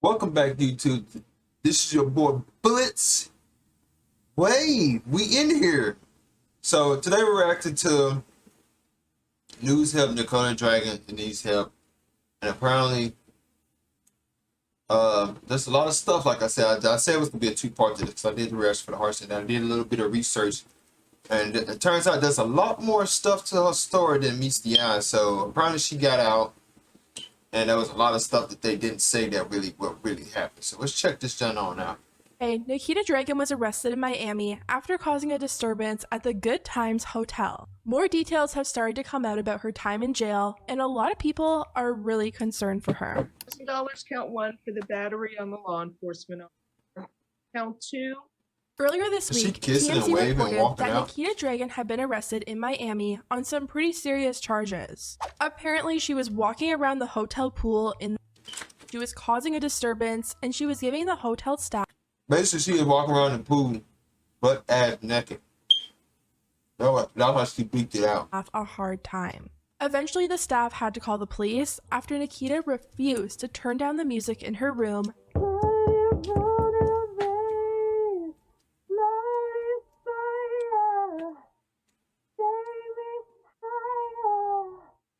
Welcome back, YouTube. This is your boy Blitz. Wave. We in here. So today we're reacting to news help Nikita Dragun needs help, and apparently, there's a lot of stuff. Like I said, I said it was gonna be a two-part to this because I did the rest for the hearts, and I did a little bit of research, and it turns out there's a lot more stuff to her story than meets the eye. So apparently, she got out. And there was a lot of stuff that they didn't say that what really happened. So let's check this down on now. Hey, Nikita Dragun was arrested in Miami after causing a disturbance at the Good Times Hotel. More details have started to come out about her time in jail, and a lot of people are really concerned for her. $1,000 count one for the battery on the law enforcement officer. Count two. Earlier this Is she week, kissing and TMZ waving and reported walking that out? Nikita Dragun had been arrested in Miami on some pretty serious charges. Apparently, she was walking around the hotel pool she was causing a disturbance, and she was giving the hotel staff Basically, she was walking around the pool, butt ass naked. That's how she beat it out. a hard time. Eventually, the staff had to call the police after Nikita refused to turn down the music in her room.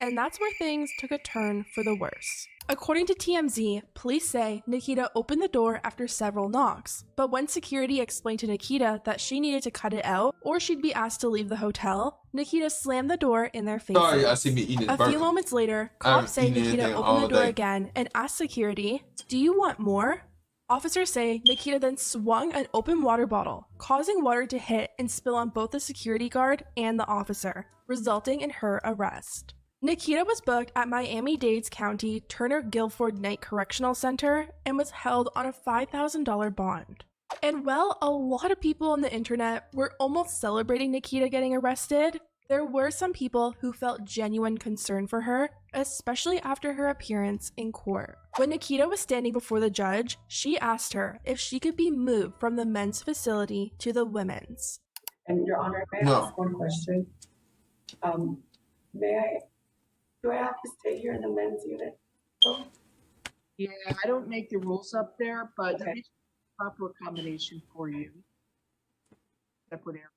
And that's where things took a turn for the worse. According to TMZ, police say Nikita opened the door after several knocks, but when security explained to Nikita that she needed to cut it out or she'd be asked to leave the hotel, Nikita slammed the door in their faces. Sorry, I see me eating A few moments later, cops say Nikita opened the door again and asked security, "Do you want more?" Officers say Nikita then swung an open water bottle, causing water to hit and spill on both the security guard and the officer, resulting in her arrest. Nikita was booked at Miami-Dade County Turner Guilford Night Correctional Center and was held on a $5,000 bond. And while a lot of people on the internet were almost celebrating Nikita getting arrested, there were some people who felt genuine concern for her, especially after her appearance in court. When Nikita was standing before the judge, she asked her if she could be moved from the men's facility to the women's. And Your Honor, may I ask one question? Do I have to stay here in the men's unit? Yeah, I don't make the rules up there, but Okay. it's a proper accommodation for you. Separate area.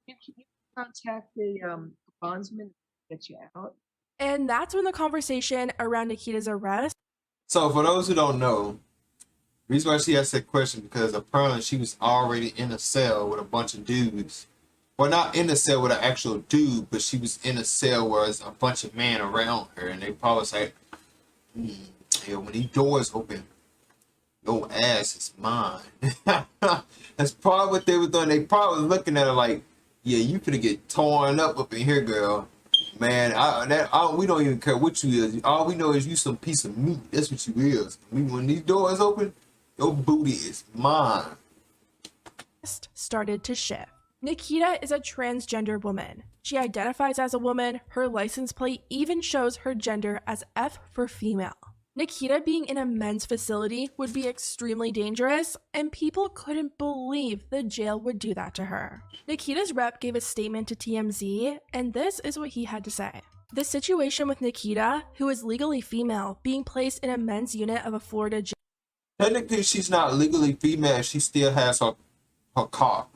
You can contact the bondsman to get you out. And that's when the conversation around Nikita's arrest. So for those who don't know, the reason why she asked that question because apparently she was already in a cell with a bunch of dudes. Well, not in a cell with an actual dude, but she was in a cell where there's a bunch of men around her, and they probably was like, "Yeah, when these doors open, your ass is mine." That's probably what they were doing. They probably was looking at her like, "Yeah, you finna get torn up in here, girl. Man, we don't even care what you is. All we know is you some piece of meat. That's what you is. When these doors open, your booty is mine." Started to shift. Nikita is a transgender woman. She identifies as a woman. Her license plate even shows her gender as F for female. Nikita being in a men's facility would be extremely dangerous, and people couldn't believe the jail would do that to her. Nikita's rep gave a statement to TMZ, and this is what he had to say. The situation with Nikita, who is legally female, being placed in a men's unit of a Florida jail. Technically, she's not legally female. She still has her cock.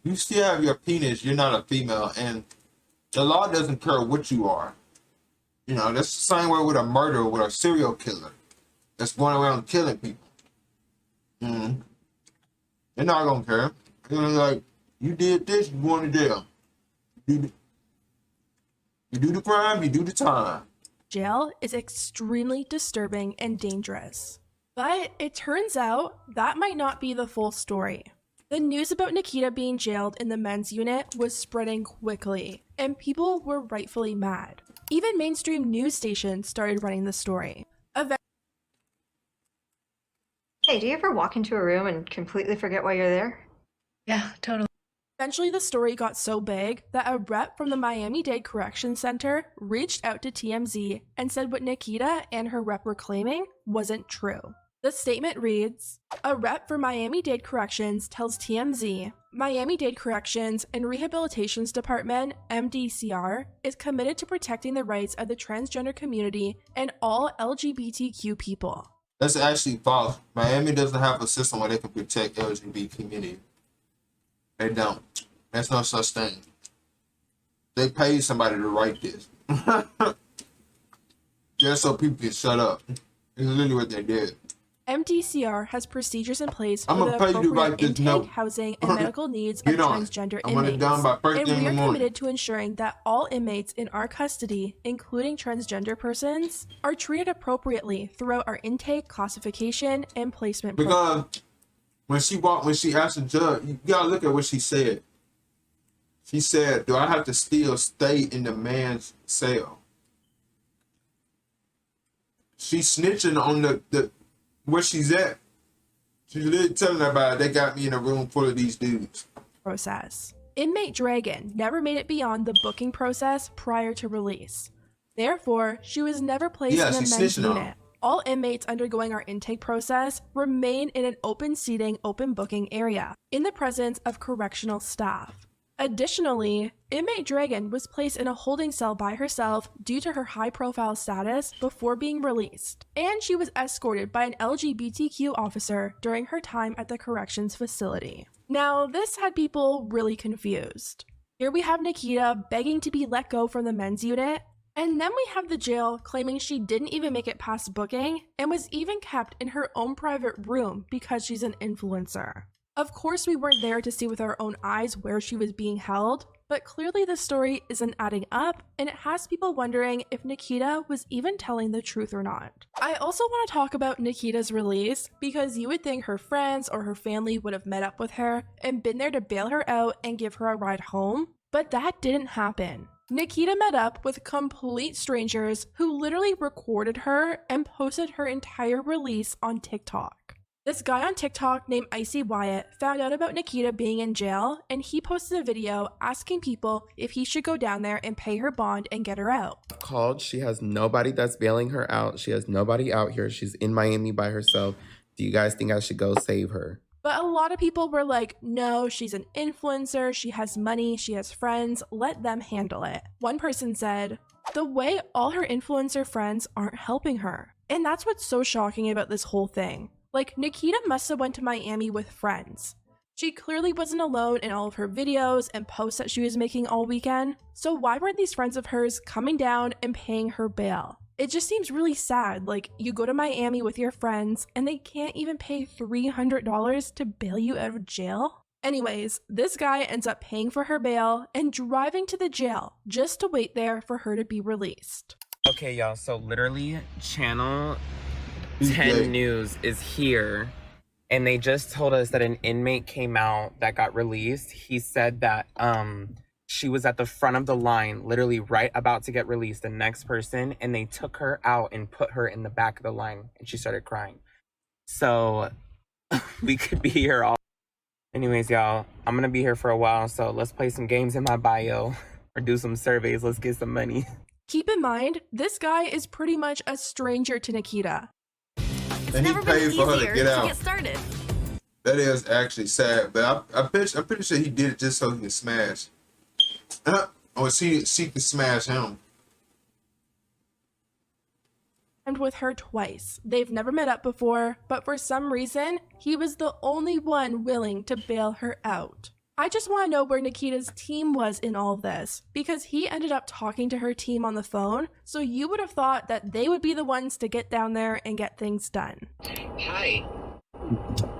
You still have your penis. You're not a female, and the law doesn't care what you are. You know, that's the same way with a murderer, with a serial killer that's going around killing people. They're not gonna care. They're gonna be like, you did this, you going to jail. You do the crime, you do the time. Jail is extremely disturbing and dangerous. But it turns out that might not be the full story. The news about Nikita being jailed in the men's unit was spreading quickly, and people were rightfully mad. Even mainstream news stations started running the story. Hey, do you ever walk into a room and completely forget why you're there? Yeah, totally. Eventually, the story got so big that a rep from the Miami-Dade Correction Center reached out to TMZ and said what Nikita and her rep were claiming wasn't true. The statement reads, "A rep for Miami-Dade Corrections tells TMZ, Miami-Dade Corrections and Rehabilitations Department, MDCR, is committed to protecting the rights of the transgender community and all LGBTQ people. That's actually false. Miami doesn't have a system where they can protect LGBT community. They don't. There's no such thing. They paid somebody to write this. Just so people can shut up. It's literally what they did. MDCR has procedures in place I'm for gonna the pay you to write appropriate this intake, note. housing, and medical needs of Get on. transgender I want it done by inmates. first And thing in we the are morning. committed to ensuring that all inmates in our custody, including transgender persons, are treated appropriately throughout our intake, classification, and placement program. Because when she asked the judge, you gotta look at what she said. She said, "Do I have to still stay in the man's cell?" She's snitching on the where she's at. She's literally telling everybody they got me in a room full of these dudes. Process. Inmate Dragun never made it beyond the booking process prior to release. Therefore, she was never placed in a men's snitching on unit. him. All inmates undergoing our intake process remain in an open seating, open booking area in the presence of correctional staff. Additionally, inmate Dragun was placed in a holding cell by herself due to her high-profile status before being released, and she was escorted by an LGBTQ officer during her time at the corrections facility. Now, this had people really confused. Here we have Nikita begging to be let go from the men's unit, and then we have the jail claiming she didn't even make it past booking and was even kept in her own private room because she's an influencer. Of course, we weren't there to see with our own eyes where she was being held, but clearly the story isn't adding up, and it has people wondering if Nikita was even telling the truth or not. I also want to talk about Nikita's release, because you would think her friends or her family would have met up with her and been there to bail her out and give her a ride home, but that didn't happen. Nikita met up with complete strangers who literally recorded her and posted her entire release on TikTok. This guy on TikTok named Icy Wyatt found out about Nikita being in jail, and he posted a video asking people if he should go down there and pay her bond and get her out. Called. She has nobody that's bailing her out. She has nobody out here. She's in Miami by herself. Do you guys think I should go save her? But a lot of people were like, no, she's an influencer, she has money, she has friends, let them handle it. One person said, the way all her influencer friends aren't helping her. And that's what's so shocking about this whole thing. Like, Nikita must have went to Miami with friends. She clearly wasn't alone in all of her videos and posts that she was making all weekend. So why weren't these friends of hers coming down and paying her bail? It just seems really sad. Like, you go to Miami with your friends and they can't even pay $300 to bail you out of jail. Anyways, this guy ends up paying for her bail and driving to the jail just to wait there for her to be released. Okay, y'all. So literally, Channel 10 News is here, and they just told us that an inmate came out that got released. He said that she was at the front of the line, literally right about to get released, the next person, and they took her out and put her in the back of the line, and she started crying. So we could be here all. Anyways, y'all, I'm gonna be here for a while, so let's play some games in my bio or do some surveys. Let's get some money. Keep in mind, this guy is pretty much a stranger to Nikita. And he paid for her to get out. Get started. That is actually sad, but I'm pretty sure he did it just so he can smash. Or she can smash him. And with her twice. They've never met up before, but for some reason, he was the only one willing to bail her out. I just want to know where Nikita's team was in all of this, because he ended up talking to her team on the phone, so you would have thought that they would be the ones to get down there and get things done. Hi.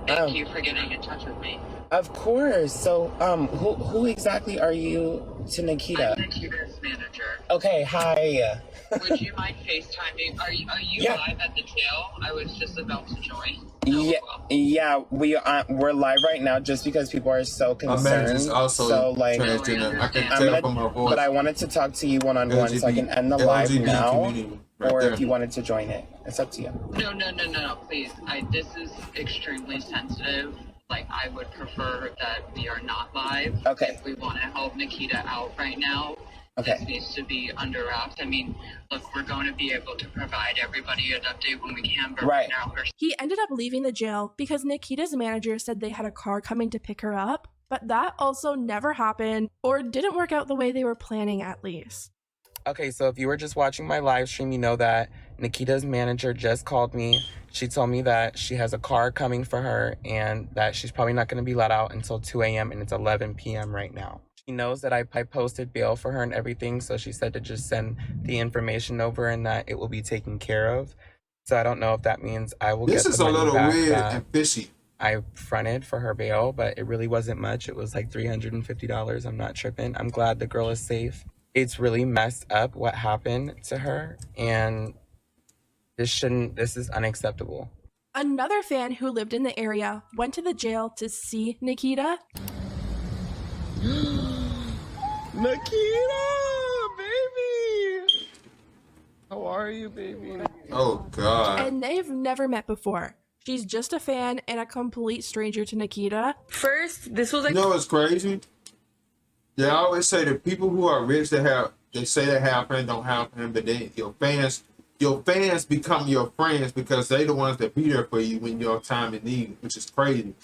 Thank you for getting in touch with me. Of course. So, who exactly are you to Nikita? I'm Nikita's manager. Okay, hi. Would you mind FaceTiming? Are you Yeah. live at the jail? I was just about to join. Yeah, we're live right now just because people are so concerned. My manager's also so like, transgender. I can tell from her voice. but I wanted to talk to you one-on-one, so I can end the live now, or if you wanted to join it, it's up to you. No, please. This is extremely sensitive. Like, I would prefer that we are not live. Okay. If we want to help Nikita out right now, Okay. this needs to be under wraps. I mean, look, we're going to be able to provide everybody an update when we can, but right now her. He ended up leaving the jail because Nikita's manager said they had a car coming to pick her up, but that also never happened or didn't work out the way they were planning, at least. Okay, so if you were just watching my live stream, you know that Nikita's manager just called me. She told me that she has a car coming for her and that she's probably not going to be let out until 2 a.m. and it's 11 p.m. right now. She knows that I posted bail for her and everything, so she said to just send the information over and that it will be taken care of. So I don't know if that means I will get the money back. This is a little weird and fishy. I fronted for her bail, but it really wasn't much. It was like $350. I'm not tripping. I'm glad the girl is safe. It's really messed up what happened to her, and this is unacceptable. Another fan who lived in the area went to the jail to see Nikita. Nikita, baby! How are you, baby? Oh, God. And they've never met before. She's just a fan and a complete stranger to Nikita. First, this was like... You know what's crazy? They always say that people who are rich, they say they have friends, don't have friends, but then your fans become your friends because they the ones that be there for you when your time in need, which is crazy.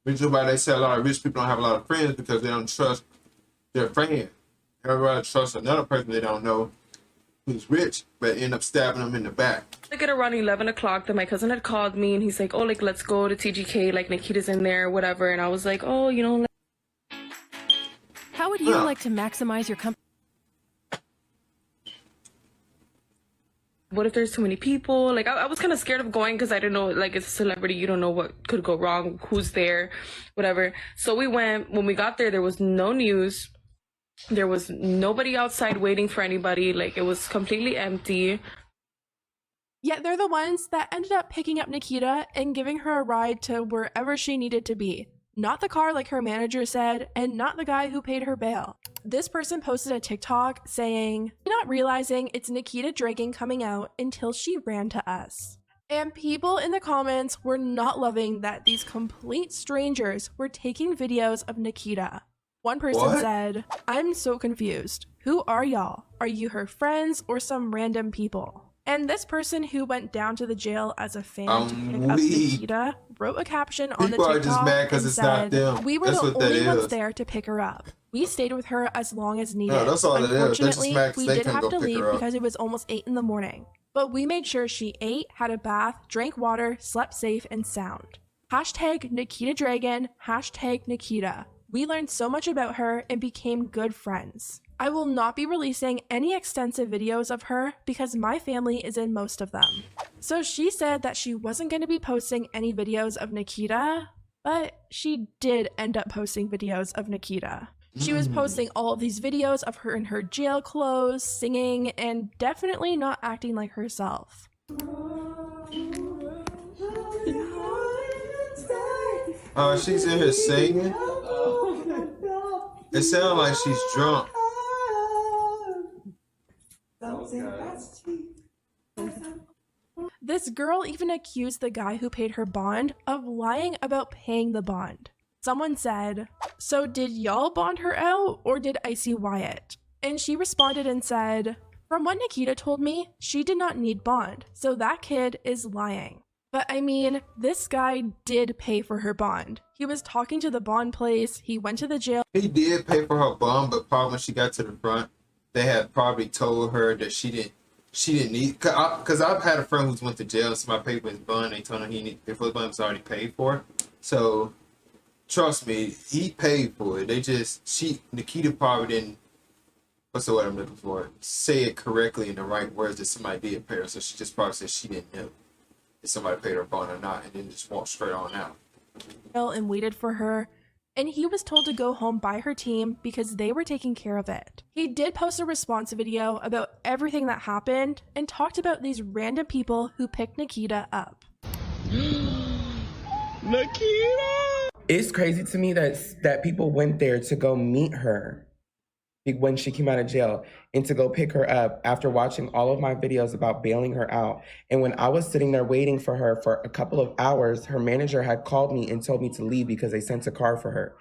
Which is why they say a lot of rich people don't have a lot of friends because they don't trust their friend. Everybody trusts another person they don't know who's rich, but end up stabbing them in the back. Like at around 11 o'clock that my cousin had called me and he's like, oh, like, let's go to TGK, like Nikita's in there, whatever. And I was like, oh, you know. How would you like to maximize your company? What if there's too many people? Like, I was kind of scared of going because I didn't know, like, it's a celebrity. You don't know what could go wrong, who's there, whatever. So we went. When we got there, there was no news. There was nobody outside waiting for anybody. Like, it was completely empty. Yet they're the ones that ended up picking up Nikita and giving her a ride to wherever she needed to be. Not the car like her manager said, and not the guy who paid her bail. This person posted a TikTok saying, not realizing it's Nikita Dragun coming out until she ran to us. And people in the comments were not loving that these complete strangers were taking videos of Nikita. One person said, I'm so confused. Who are y'all? Are you her friends or some random people? And this person who went down to the jail as a fan to pick up Nikita wrote a caption on the TikTok are just mad because it's not them. We were the only ones there to pick her up. We stayed with her as long as needed. No, that's all it is. Unfortunately, we did have to leave because it was almost 8 in the morning. But we made sure she ate, had a bath, drank water, slept safe and sound. Hashtag Nikita Dragun, hashtag Nikita. We learned so much about her and became good friends. I will not be releasing any extensive videos of her because my family is in most of them. So she said that she wasn't going to be posting any videos of Nikita, but she did end up posting videos of Nikita. She was posting all of these videos of her in her jail clothes, singing, and definitely not acting like herself. Oh, she's in here singing? It sounds like she's drunk. This girl even accused the guy who paid her bond of lying about paying the bond. Someone said, so did y'all bond her out or did Icy Wyatt? And she responded and said, from what Nikita told me, she did not need bond, so that kid is lying. But I mean, this guy did pay for her bond. He was talking to the bond place, he went to the jail. He did pay for her bond, but probably when she got to the front, they had probably told her that she didn't need, because I've had a friend who's went to jail and somebody paid for his bond, they told him he needed to pay for his bond, was already paid for. So trust me, he paid for it. Nikita probably didn't, what's the word I'm looking for? Say it correctly in the right words that somebody did pay her. So she just probably said she didn't know if somebody paid her bond or not, and then just walked straight on out. And waited for her, and he was told to go home by her team because they were taking care of it. He did post a response video about everything that happened and talked about these random people who picked Nikita up. Nikita! It's crazy to me that people went there to go meet her when she came out of jail and to go pick her up after watching all of my videos about bailing her out. And when I was sitting there waiting for her for a couple of hours, her manager had called me and told me to leave because they sent a car for her.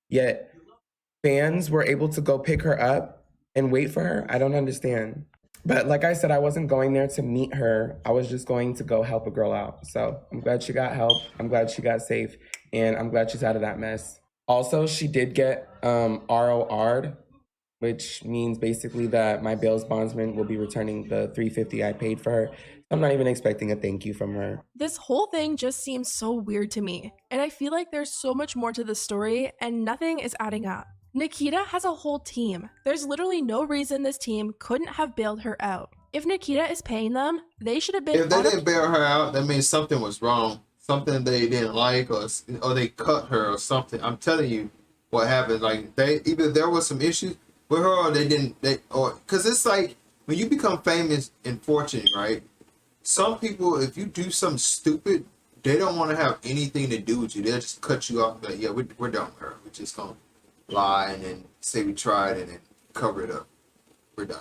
Yet fans were able to go pick her up and wait for her. I don't understand. But like I said, I wasn't going there to meet her. I was just going to go help a girl out. So I'm glad she got help. I'm glad she got safe. And I'm glad she's out of that mess. Also, she did get ROR'd, which means basically that my bail's bondsman will be returning the $350 I paid for her. I'm not even expecting a thank you from her. This whole thing just seems so weird to me, and I feel like there's so much more to the story and nothing is adding up. Nikita has a whole team. There's literally no reason this team couldn't have bailed her out. If Nikita is paying them, they should have been. If they didn't bail her out, that means something was wrong. Something they didn't like, or they cut her or something. I'm telling you what happened. Like either there was some issues with her, or because it's like when you become famous and fortunate, right? Some people, if you do something stupid, they don't want to have anything to do with you. They'll just cut you off. Like, yeah, we're done with her. We're just gonna lie and then say we tried and then cover it up. We're done.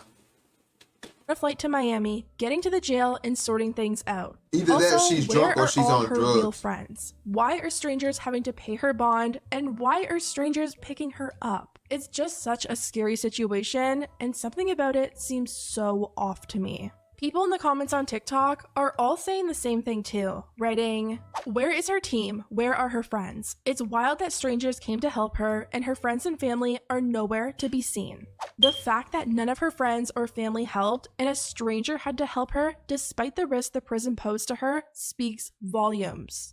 A flight to Miami, getting to the jail and sorting things out. Either also, that she's drunk or she's on her drugs. Real friends? Why are strangers having to pay her bond, and why are strangers picking her up? It's just such a scary situation, and something about it seems so off to me. People in the comments on TikTok are all saying the same thing too, writing, "Where is her team? Where are her friends? It's wild that strangers came to help her and her friends and family are nowhere to be seen." The fact that none of her friends or family helped and a stranger had to help her despite the risk the prison posed to her speaks volumes.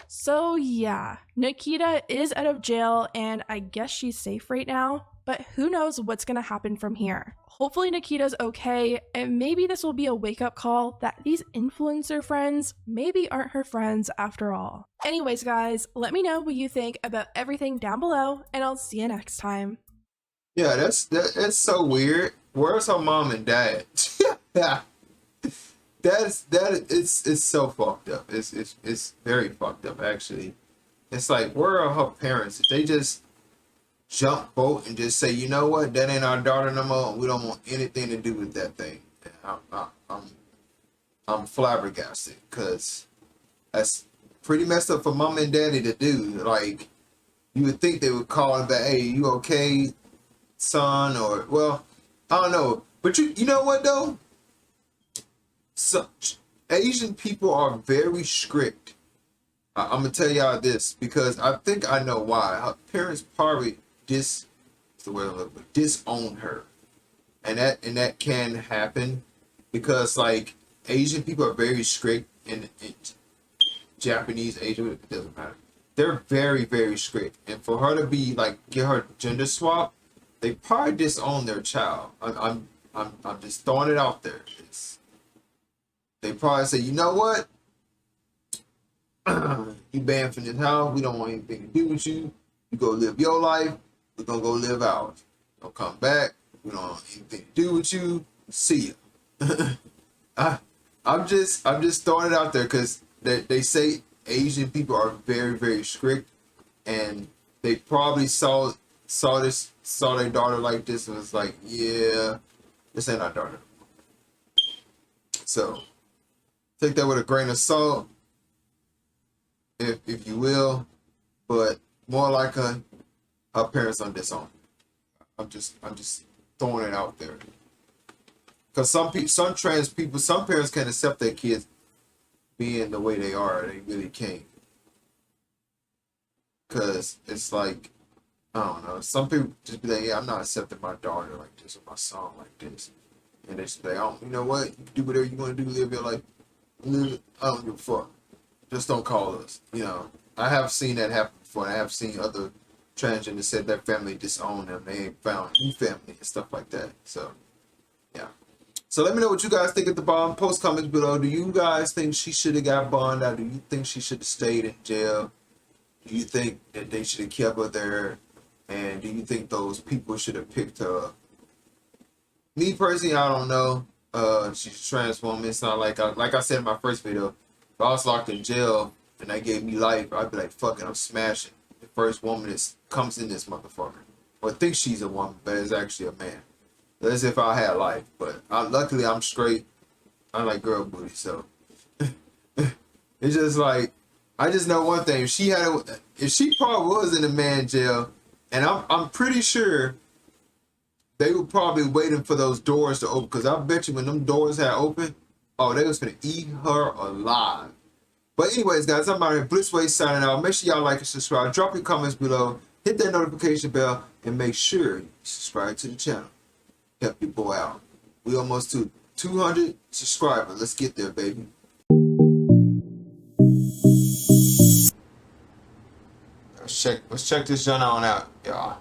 So yeah, Nikita is out of jail and I guess she's safe right now, but who knows what's gonna happen from here. Hopefully Nikita's okay, and maybe this will be a wake-up call that these influencer friends maybe aren't her friends after all. Anyways guys, let me know what you think about everything down below, and I'll see you next time. Yeah, that's so weird. Where's her mom and dad? It's so fucked up. It's very fucked up actually. It's like, where are her parents? If they just jump boat and just say, you know what, that ain't our daughter no more. We don't want anything to do with that thing. I'm flabbergasted because that's pretty messed up for mom and daddy to do. Like, you would think they would call him back, hey, you okay, son? Or, well, I don't know. But you know what though? So Asian people are very strict. I'm gonna tell y'all this because I think I know why. Her parents probably disown her, and that can happen because like Asian people are very strict, and Japanese, Asian, it doesn't matter. They're very, very strict, and for her to be like get her gender swap, they probably disown their child. I'm just throwing it out there. They probably say, you know what, you banned from this house. We don't want anything to do with you. You go live your life. We're gonna go live ours. Don't come back. We don't want anything to do with you. See ya. I'm just throwing it out there because they say Asian people are very, very strict, and they probably saw their daughter like this and was like, yeah, this ain't our daughter. So take that with a grain of salt, if you will, but more like her parents on disown. I'm just throwing it out there. Because some trans people, some parents can't accept their kids being the way they are. They really can't. Because it's like, I don't know. Some people just be like, yeah, I'm not accepting my daughter like this or my son like this. And they just be like, oh, you know what? You can do whatever you want to do. Live your life. I don't give a fuck. Just don't call us. You know, I have seen that happen before. I have seen other transgenders said their family disowned them. They ain't found new family and stuff like that. So, yeah. So let me know what you guys think at the bottom. Post comments below. Do you guys think she should have got bonded out? Do you think she should have stayed in jail? Do you think that they should have kept her there? And do you think those people should have picked her up? Me personally, I don't know. She's a trans woman. It's not like I said in my first video, if I was locked in jail and they gave me life, I'd be like, fuck it, I'm smashing the first woman that comes in this motherfucker. Or thinks she's a woman, but it's actually a man. As if I had life. But luckily I'm straight. I like girl booty, so it's just like, I just know one thing. If she probably was in a man jail, and I'm pretty sure they were probably waiting for those doors to open, because I bet you when them doors had opened, oh, they was gonna eat her alive. But anyways, guys, I'm out here, Blitzway signing out. Make sure y'all like and subscribe. Drop your comments below. Hit that notification bell, and make sure you subscribe to the channel. Help your boy out. We almost to 200 subscribers. Let's get there, baby. Let's check this joint on out, y'all.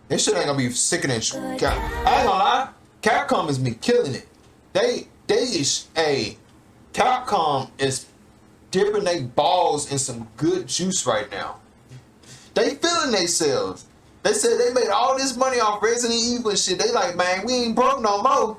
This shit ain't gonna be sickening. I ain't gonna lie. Capcom has been killing it. Capcom is dipping their balls in some good juice right now. They feeling themselves. They said they made all this money off Resident Evil and shit. They like, man, we ain't broke no more.